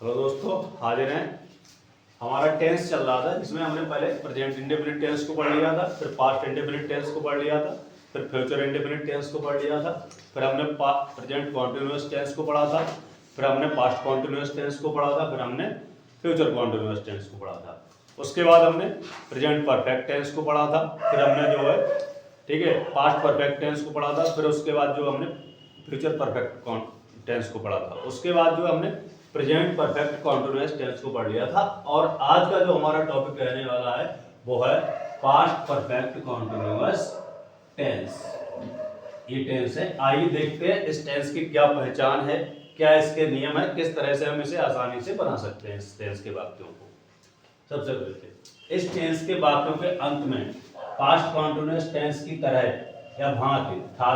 Hello दोस्तों, हाजिर हैं। हमारा टेंस चल रहा था जिसमें हमने पहले प्रेजेंट इंडेफिनिट टेंस को पढ़ लिया था, फिर पास्ट इंडेफिनिट टेंस को पढ़ लिया था, फिर फ्यूचर इंडेफिनिट टेंस को पढ़ लिया था, फिर हमने प्रेजेंट कॉन्टिन्यूअस टेंस को पढ़ा था, फिर हमने पास्ट कॉन्टिन्यूअस टेंस को पढ़ा था, फिर हमने फ्यूचर कॉन्टिन्यूअस टेंस को पढ़ा था। उसके बाद हमने प्रेजेंट परफेक्ट टेंस को पढ़ा था, फिर हमने जो है ठीक है पास्ट परफेक्ट टेंस को पढ़ा था, फिर उसके बाद जो हमने फ्यूचर परफेक्ट टेंस को पढ़ा था, उसके बाद जो हमने प्रेजेंट परफेक्ट कॉन्टिन्यूअस टेंस को पढ़ लिया था। और आज का जो हमारा टॉपिक रहने वाला है वो है पास्ट परफेक्ट कॉन्टिन्यूअस टेंस। ये टेंस है। आइए देखते हैं इस टेंस की क्या पहचान है, क्या इसके नियम है, किस तरह से हम इसे आसानी से बना सकते हैं इस टेंस के वाक्यों को। सबसे पहले इस टेंस के वाक्यों के अंत में पास्ट कॉन्टिन्यूअस टेंस की तरह या भांति था,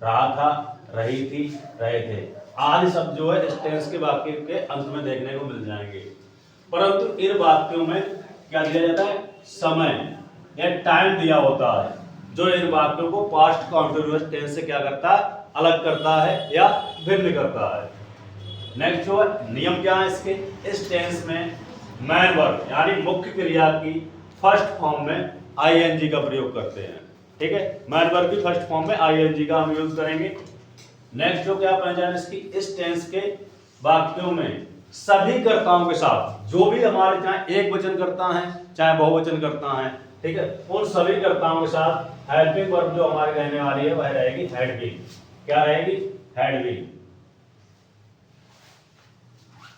रहा था, रही थी, रहे थे आदि शब्द जो है इस टेंस के वाक्य के अंत में देखने को मिल जाएंगे। परंतु इन वाक्यों में क्या दिया जाता है? समय या टाइम दिया होता है, जो इन वाक्यों को पास्ट कॉन्टिन्यूअस टेंस से क्या करता है? अलग करता है या भिन्न करता है। नेक्स्ट जो है नियम क्या है इसके? इस टेंस में मैन वर्ब यानी मुख्य क्रिया की फर्स्ट फॉर्म में आईएनजी का प्रयोग करते हैं। ठीक है, मैन वर्ब की फर्स्ट फॉर्म में आईएनजी का हम यूज करेंगे। नेक्स्ट जो क्या पहचान इसकी? इस टेंस के वाक्यों में सभी कर्ताओं के साथ, जो भी हमारे चाहे एक वचन करता है चाहे बहुवचन करता है, ठीक है, उन सभी कर्ताओं के साथ हेल्पिंग वर्ब जो हमारी रहने वाली है वह रहेगी हैड बीन। क्या रहेगी? Had been.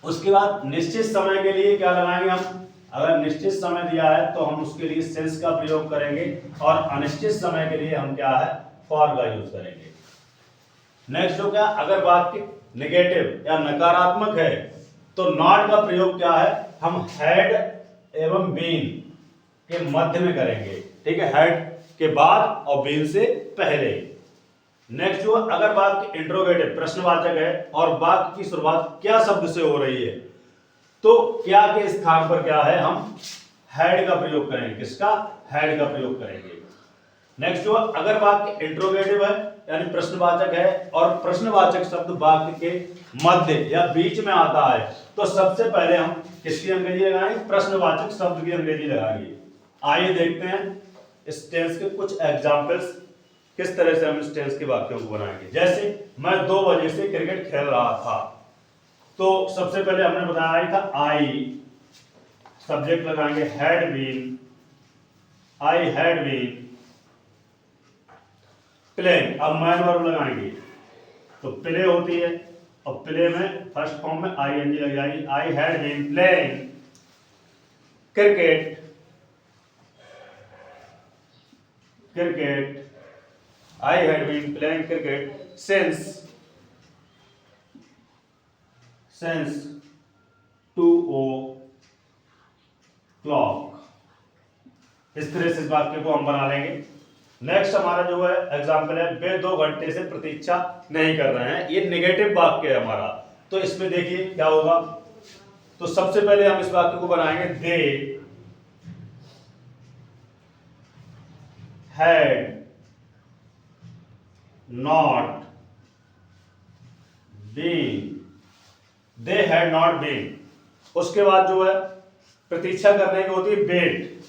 उसके बाद निश्चित समय के लिए क्या लगाएंगे हम? अगर निश्चित समय दिया है तो हम उसके लिए सिंस का प्रयोग करेंगे, और अनिश्चित समय के लिए हम क्या है? फॉर का यूज करेंगे। नेक्स्ट जो क्या? अगर वाक्य नेगेटिव या नकारात्मक है तो नॉट का प्रयोग क्या है? हम हैड एवं बीन के मध्य में करेंगे। ठीक है, हैड के बाद और बीन से पहले। नेक्स्ट जो अगर वाक्य इंट्रोगेटिव प्रश्नवाचक है और वाक्य की शुरुआत क्या शब्द से हो रही है तो क्या के स्थान पर क्या है? हम हैड का प्रयोग करेंगे। किसका? हैड का प्रयोग करेंगे। नेक्स्ट जो अगर वाक्य इंट्रोगेटिव है यानी प्रश्नवाचक है और प्रश्नवाचक शब्द वाक्य के मध्य या बीच में आता है तो सबसे पहले हम किसकी अंग्रेजी लगाएंगे? प्रश्नवाचक शब्द की अंग्रेजी लगाएंगे। आइए देखते हैं इस टेंस के कुछ एग्जांपल्स, किस तरह से हम इस टेंस के वाक्यों को बनाएंगे। जैसे मैं 2 बजे से क्रिकेट खेल रहा था, तो सबसे पहले हमने बताया था आई, सब्जेक्ट लगाएंगे had been, I had been playing. अब मैन वर्ब लगाएंगे तो प्ले होती है और प्ले में फर्स्ट फॉर्म में आईएनजी लग जाएगी। I had been playing cricket, cricket, I had been playing cricket since 2 o'clock। इस तरह से इस वाक्य को हम बना लेंगे। नेक्स्ट हमारा जो है एग्जाम्पल है वे 2 घंटे से प्रतीक्षा नहीं कर रहे हैं। ये नेगेटिव वाक्य है हमारा, तो इसमें देखिए क्या होगा। तो सबसे पहले हम इस वाक्य को बनाएंगे they had not been, they had not been. उसके बाद जो है प्रतीक्षा करने की होती है वेट,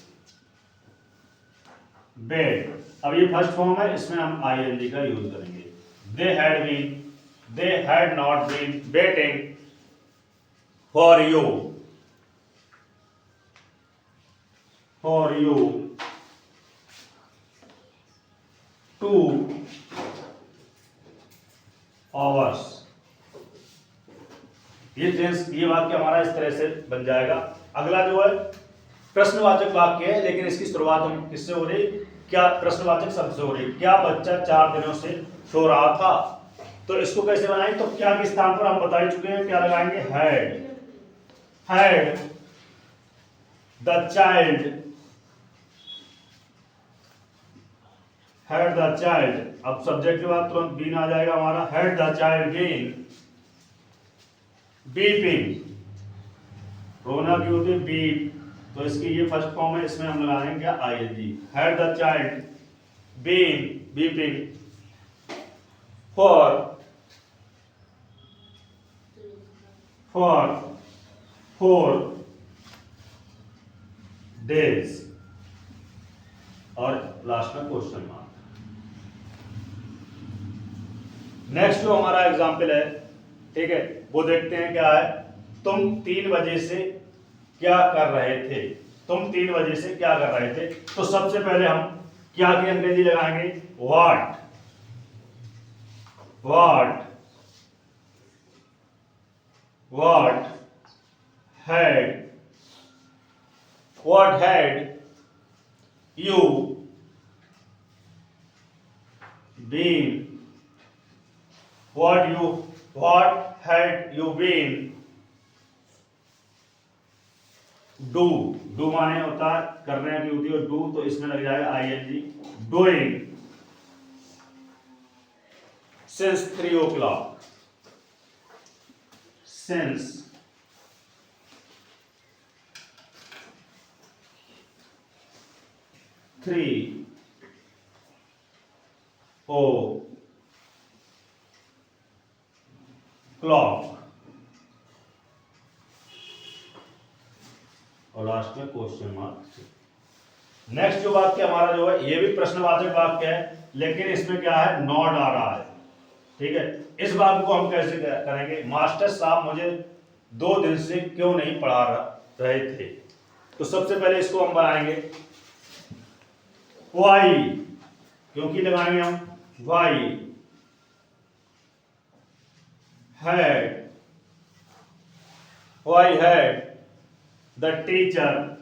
वेट। अब ये फर्स्ट फॉर्म है, इसमें हम आईएनजी का यूज करेंगे। They had been, they had not been waiting for you, for you 2 hours। ये वाक्य हमारा इस तरह से बन जाएगा। अगला जो है प्रश्नवाचक वाक्य है, लेकिन इसकी शुरुआत हम किससे हो रही? क्या प्रश्नवाचक शब्द से हो रही? क्या बच्चा 4 दिनों से सो रहा था? तो इसको कैसे बनाएंगे? तो क्या के स्थान पर हम बता ही चुके हैं, क्या लगाएंगे? Had the child, had the child. अब सब्जेक्ट के बाद तुरंत बीन आ जाएगा हमारा। Had the child been weeping, रोना की होती है बीप, तो इसकी ये फर्स्ट फॉर्म है, इसमें हम लगाएंगे क्या? I N G. Had the child been weeping for for 4 days और लास्ट में क्वेश्चन मार्क। नेक्स्ट जो हमारा एग्जाम्पल है, ठीक है, वो देखते हैं क्या है। तुम 3 बजे से क्या कर रहे थे? तुम 3 बजे से क्या कर रहे थे? तो सबसे पहले हम क्या की अंग्रेजी लगाएंगे? What had you been what had you been do माने होता है करने की होती है डू, तो इसमें लग जाएगा ING. Doing since 3 o'clock, since 3 o'clock और लास्ट में क्वेश्चन मार्क। नेक्स्ट जो वाक्य हमारा जो है ये भी प्रश्नवाचक वाक्य है, लेकिन इसमें क्या है? नॉट आ रहा है, ठीक है। इस वाक्य को हम कैसे करेंगे? मास्टर साहब मुझे 2 दिन से क्यों नहीं पढ़ा रहे थे? तो सबसे पहले इसको हम बनाएंगे वाई, क्योंकि लगाएंगे हम why had the teacher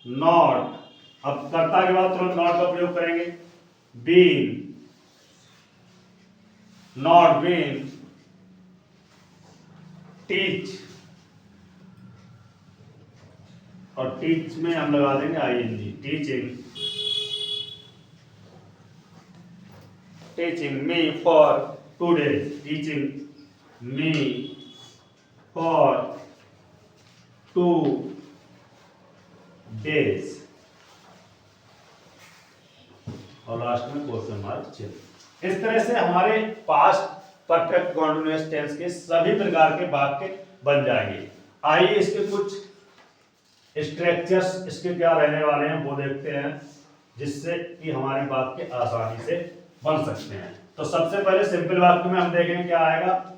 not, अब कर्ता के बाद तुरंत नॉट का प्रयोग करेंगे, नॉट बीन टीच, और टीच में हम लगा देंगे I N G. Teaching me for 2 days, teaching me for 2 days और लास्ट में क्वेश्चन मार्क चिन्ह। इस तरह से हमारे पास्ट परफेक्ट कॉन्टिन्यूअस टेंस के सभी प्रकार के वाक्य बन जाएंगे। आइए इसके कुछ स्ट्रक्चर्स इसके क्या रहने वाले हैं वो देखते हैं, जिससे कि हमारे वाक्य आसानी से बन सकते हैं। तो सबसे पहले सिंपल वाक्य में हम देखेंगे क्या आएगा?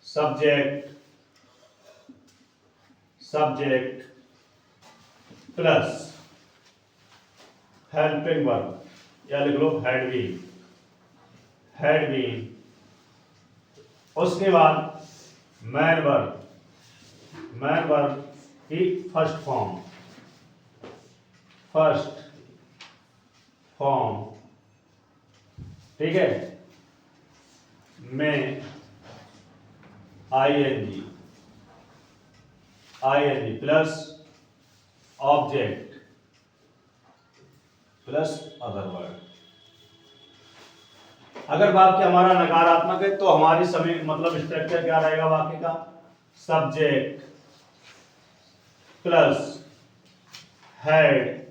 सब्जेक्ट प्लस हेल्पिंग वर्ब, या लिख लो हैड बीन, उसके बाद मैन वर्ब की फर्स्ट फॉर्म, ठीक है, में I N G plus object plus other word. अगर वाक्य हमारा नकारात्मक है तो हमारी सभी मतलब स्ट्रक्चर क्या रहेगा वाक्य का? Subject plus had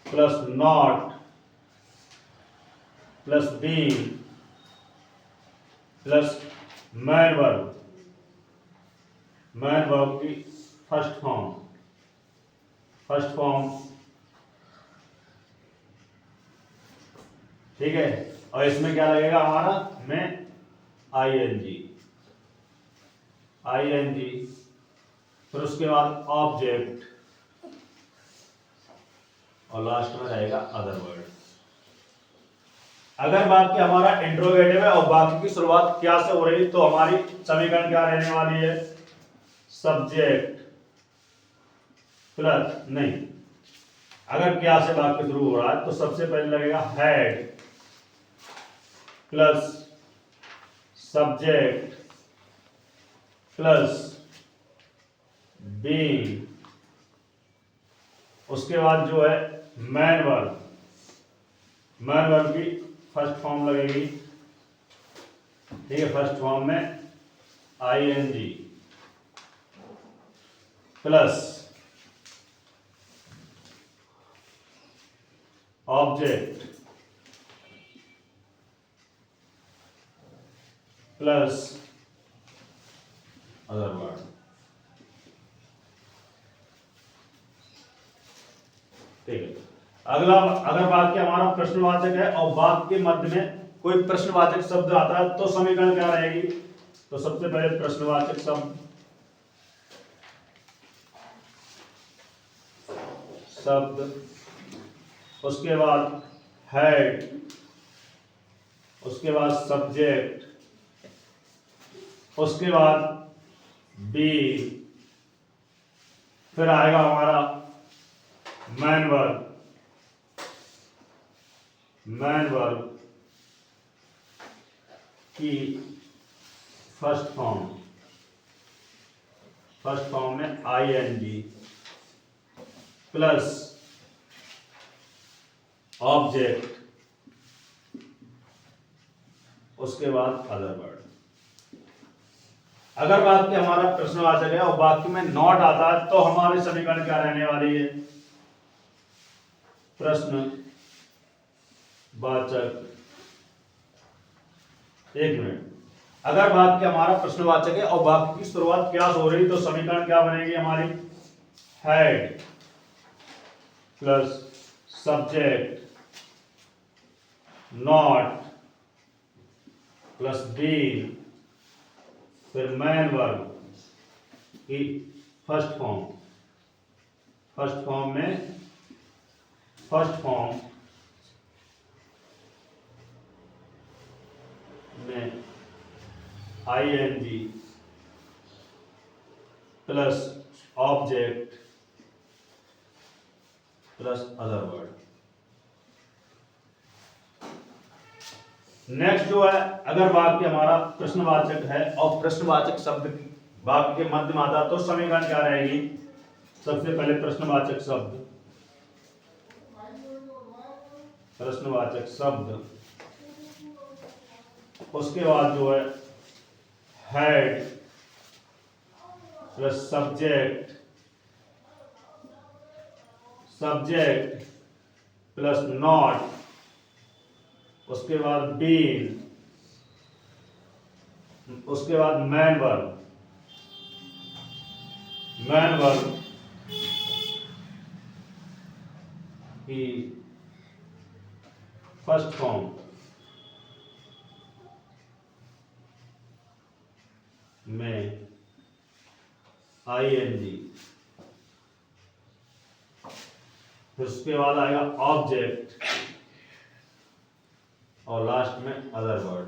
plus not plus been plus main verb की फर्स्ट फॉर्म, ठीक है, और इसमें क्या लगेगा हमारा? में आईएनजी, फिर उसके बाद ऑब्जेक्ट और लास्ट में रहेगा अदर वर्ड। अगर वाक्य हमारा इंट्रोगेटिव है और वाक्य की शुरुआत क्या से हो रही है, तो हमारी समीकरण क्या रहने वाली है? सब्जेक्ट प्लस नहीं, अगर क्या से वाक्य शुरू हो रहा है तो सबसे पहले लगेगा had plus subject plus being, उसके बाद जो है मैन वर्ब की फर्स्ट फॉर्म लगेगी, ठीक है, फर्स्ट फॉर्म में I N G plus object plus other word. ठीक है। अगला, अगर वाक्य हमारा प्रश्नवाचक है और वाक्य के मध्य में कोई प्रश्नवाचक शब्द आता है तो समीकरण क्या रहेगी? तो सबसे पहले प्रश्नवाचक शब्द, उसके बाद हेड, उसके बाद सब्जेक्ट, उसके बाद बी, फिर आएगा हमारा मैन वर्ब की फर्स्ट फॉर्म में ING प्लस ऑब्जेक्ट, उसके बाद अदर वर्ड। अगर वाक्य हमारा प्रश्नवाचक है और वाक्य में नॉट आता है तो हमारी समीकरण क्या रहने वाली है? प्रश्नवाचक, एक मिनट, अगर वाक्य हमारा प्रश्नवाचक है और वाक्य की शुरुआत क्या से हो रही तो समीकरण क्या बनेगी हमारी? Had plus subject not plus be, फिर मैन वर्ब की फर्स्ट फॉर्म में ING plus object plus other word. Next जो है, अगर वाक्य हमारा प्रश्नवाचक है और प्रश्नवाचक शब्द वाक्य के मध्य में आता तो समीकरण क्या रहेगी? सबसे पहले प्रश्नवाचक शब्द, उसके बाद जो है head plus subject plus not, उसके बाद बीन, उसके बाद मैन वर्ब की फर्स्ट फॉर्म में ING, फिर उसके बाद आएगा ऑब्जेक्ट और लास्ट में अदर वर्ड।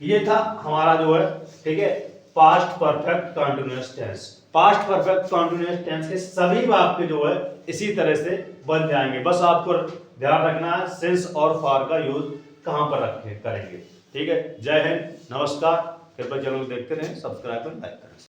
ये था हमारा जो है, ठीक है, past perfect continuous tense. Past perfect continuous tense के सभी वाक्य जो है इसी तरह से बन जाएंगे। बस आपको ध्यान रखना है सिंस और फॉर का यूज कहां पर करेंगे। ठीक है, जय हिंद, नमस्कार। कृपया चैनल को देखते रहें, सब्सक्राइब और लाइक करें।